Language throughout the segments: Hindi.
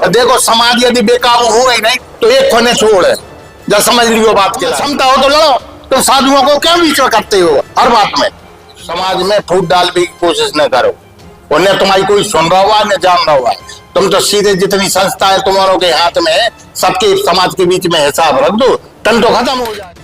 देखो समाज यदि बेकाबू हो गई नहीं तो एक खोने छोड़ है। जब समझ लियो बात के क्षमता हो तो लड़ो, तुम साधुओं को क्यों बीच में करते हो हर बात में। समाज में फूट डालने की कोशिश न करो, उन्हें तुम्हारी कोई सुन रहा हुआ न जान रहा हुआ। तुम तो सीधे जितनी संस्था है तुम्हारों के हाथ में है, सबके समाज के बीच में हिसाब रख दो, तन तो खत्म हो जाए।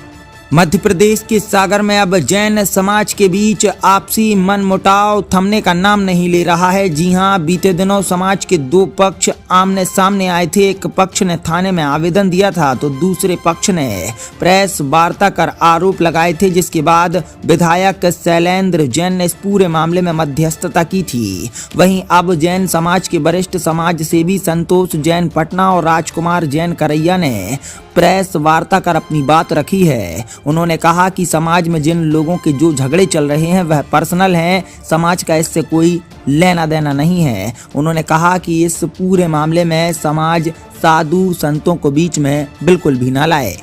मध्य प्रदेश के सागर में अब जैन समाज के बीच आपसी मनमुटाव थमने का नाम नहीं ले रहा है। जी हां, बीते दिनों समाज के दो पक्ष आमने सामने आए थे। एक पक्ष ने थाने में आवेदन दिया था तो दूसरे पक्ष ने प्रेस वार्ता कर आरोप लगाए थे, जिसके बाद विधायक शैलेंद्र जैन ने इस पूरे मामले में मध्यस्थता की थी। वहीं अब जैन समाज के वरिष्ठ समाज सेवी संतोष जैन पटना और राजकुमार जैन करैया ने प्रेस वार्ता कर अपनी बात रखी है। उन्होंने कहा कि समाज में जिन लोगों के जो झगड़े चल रहे हैं वह पर्सनल हैं, समाज का इससे कोई लेना देना नहीं है। उन्होंने कहा कि इस पूरे मामले में समाज साधु संतों को बीच में बिल्कुल भी न लाए।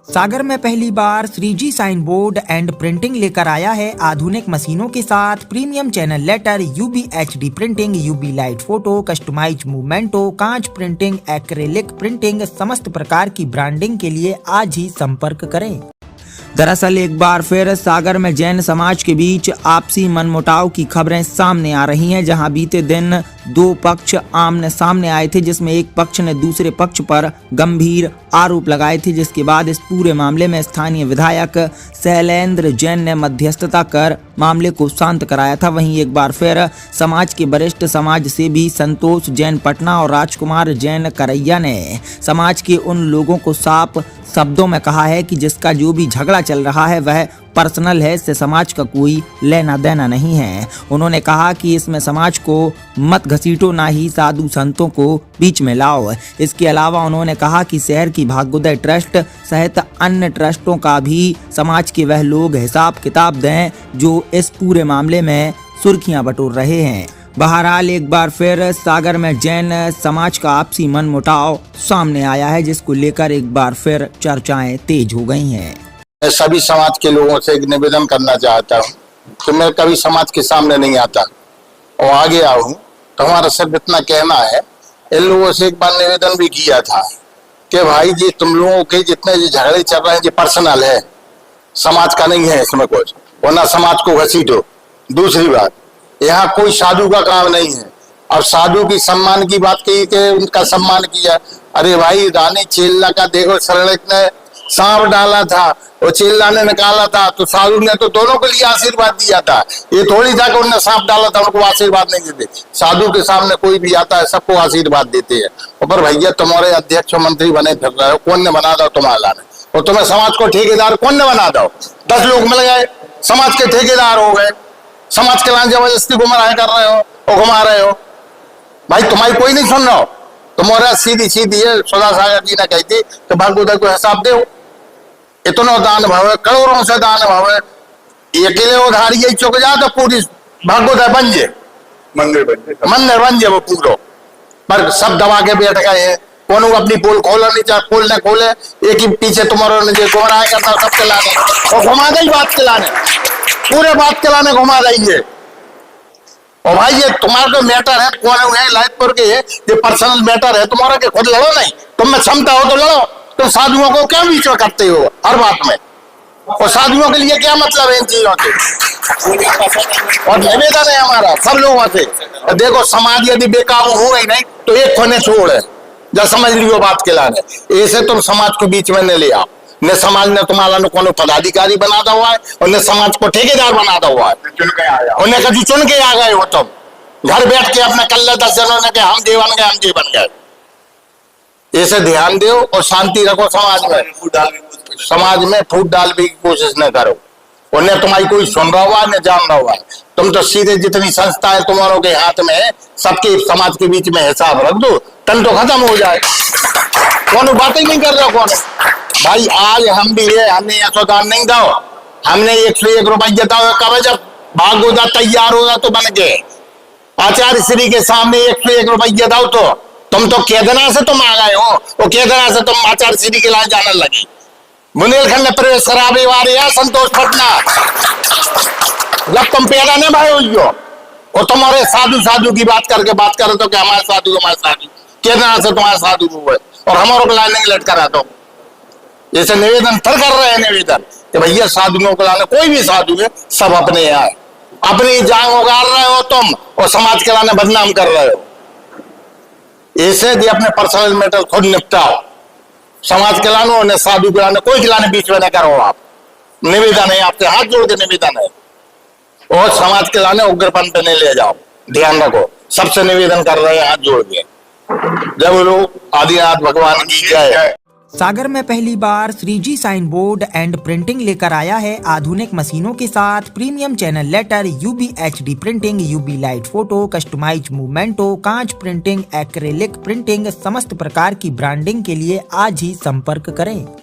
सागर में पहली बार 3G sign board and printing लेकर आया है। आधुनिक मशीनों के साथ premium channel letter, UV HD printing, UV light photo, customize memento, कांच प्रिंटिंग, एक्रेलिक प्रिंटिंग, समस्त प्रकार की ब्रांडिंग के लिए आज ही संपर्क करें। दरअसल एक बार फिर सागर में जैन समाज के बीच आपसी मनमुटाव की खबरें सामने आ रही हैं, जहां बीते दिन दो पक्ष आमने सामने आए थे, जिसमें एक पक्ष ने दूसरे पक्ष पर गंभीर आरोप लगाए थे, जिसके बाद इस पूरे मामले में स्थानीय विधायक शैलेंद्र जैन ने मध्यस्थता कर मामले को शांत कराया था। वहीं एक बार फिर समाज के वरिष्ठ समाज सेवी संतोष जैन पटना और राजकुमार जैन करैया ने समाज के उन लोगों को साफ शब्दों में कहा है कि जिसका जो भी झगड़ा चल रहा है वह पर्सनल है, इससे समाज का कोई लेना देना नहीं है। उन्होंने कहा कि इसमें समाज को मत घसीटो, ना ही साधु संतों को बीच में लाओ। इसके अलावा उन्होंने कहा कि शहर की भाग्योदय ट्रस्ट सहित अन्य ट्रस्टों का भी समाज के वह लोग हिसाब किताब दें जो इस पूरे मामले में सुर्खियां बटोर रहे हैं। बहरहाल एक बार फिर सागर में जैन समाज का आपसी मनमुटाव सामने आया है, जिसको लेकर एक बार फिर चर्चाएं तेज हो गई हैं। मैं सभी समाज के लोगों से एक निवेदन करना चाहता हूँ कि मैं कभी समाज के सामने नहीं आता और आ गया हूँ तो हमारा सिर्फ इतना कहना है। इन लोगों से एक बार निवेदन भी किया था कि भाई जी तुम लोगों के जितने झगड़े चल रहे हैं ये पर्सनल है, समाज का नहीं है इसमें कुछ, वरना समाज को घसीटो। दूसरी बात, यहाँ कोई साधु का काम नहीं है। और साधु की सम्मान की बात कही कि उनका सम्मान किया, अरे भाई रानी चेल्ला का देखो, शरणक ने सांप डाला था और चेल्ला ने निकाला था, तो साधु ने तो दोनों के लिए आशीर्वाद दिया था। ये थोड़ी था कि उन्होंने सांप डाला था उनको आशीर्वाद नहीं देते। साधु के सामने कोई भी आता है सबको आशीर्वाद देते हैं। और भैया तुम्हारे अध्यक्ष मंत्री बने फिर रहे हो, कौन ने बना दो तुम्हारा ने, और तुम्हें समाज को ठेकेदार कौन ने बना दो। 10 लोग मिल गए समाज के ठेकेदार हो गए, समाज के लान जबरदस्ती गुमराह कर रहे हो और घुमा रहे हो। भाई तुम्हारी कोई नहीं सुन रहा हो। तुम्हारा सीधी सीधी है, सुधा सागर जी ने कही थी कि भाग्योदय को हिसाब दो, इतना दान भाव है, करोड़ों से दान भाव है, अकेले उधार यही चुक जाए तो पूरी भाग्योदय बन जाए, मंदिर बन जाए वो पूरा। पर सब दबा के बैठ गए हैं, कौन अपनी पोल खोला नहीं चाहे, पोल न खोले, एक ही पीछे तुम्हारा गुमराह करता सब चलाने और घुमा गई बात चलाने, पूरे बात चलाने घुमा देंगे। और भाई ये तुम्हारा मैटर है, कौन है लाइटपुर के, ये पर्सनल मैटर है तुम्हारा, के खुद लड़ो नहीं, तुम में क्षमता हो तो लड़ो, तुम साधुओं को क्यों बीच में करते हो हर बात में। और साधुओं के लिए क्या मतलब है इन चीजों के। और निवेदन है हमारा सब लोगों से, देखो समाज यदि बेकाबू हो गई नहीं तो एक खोने छोड़ है। जब समझ लियो बात के लाने, ऐसे तुम समाज को बीच में न ले आओ। न समाज ने तुम्हारा न कोनो पदाधिकारी बना दा हुआ है और न समाज को ठेकेदार बना दा हुआ है। उन्हें कभी चुन के आ गए हो तुम, घर बैठ के अपने कल 10 जनों ने हम जे बन गए, हम जे बन गए। ऐसे ध्यान दो और शांति रखो समाज में। समाज में फूट डालने की कोशिश न करो, उन्हें तुम्हारी कोई सुन रहा हुआ न जान रहा हुआ। तुम तो सीधे जितनी संस्था है तुम्हारों के हाथ में है, सबके समाज के बीच में हिसाब रख दो, तन तो खत्म हो जाए। कौन बात ही नहीं कर रहा कौन। भाई आज हम भी है, हमने ऐसा दान नहीं दो, हमने 101 रुपये दाओ कब, जब भाग्योदय तैयार होगा तो बन गए। आचार्य श्री के सामने 101 रुपये दाओ तो तुम तो केदना से तुम आ गए हो, और केदना से तुम आचार्य श्री के लाए जाने लगे। बुंदेलखंड में प्रवेश करावे वाले संतोष पटना, जब तुम पैदा नहीं भाई हो, और तुम्हारे साधु साधु की बात करे तो क्या हमारे साधु केतना से तुम्हारे साधु हुए और हमारे को लाने लेट करा तो जैसे निवेदन फिर कर रहे हैं निवेदन कि भैया साधुओं को लाने, कोई भी साधु है, सब अपने यहाँ है, अपनी जांग उगाड़ रहे हो तुम और समाज के लाने बदनाम कर रहे हो। ऐसे भी अपने पर्सनल मैटर खुद निपटाओ, समाज के लाने और साधु के लाने कोई के लाने बीच में न करो। आप निवेदन है, आपके हाथ जोड़ के निवेदन है, और समाज के लाने उग्रपन पे नहीं ले जाओ, ध्यान रखो। सबसे निवेदन कर रहे हैं हाथ जोड़ के। जय बोलो आदिनाथ भगवान की जय। सागर में पहली बार 3G sign board and printing लेकर आया है आधुनिक मशीनों के साथ premium channel letter, UV HD printing, UV light photo, customize memento, कांच प्रिंटिंग, एक्रेलिक प्रिंटिंग, समस्त प्रकार की ब्रांडिंग के लिए आज ही संपर्क करें।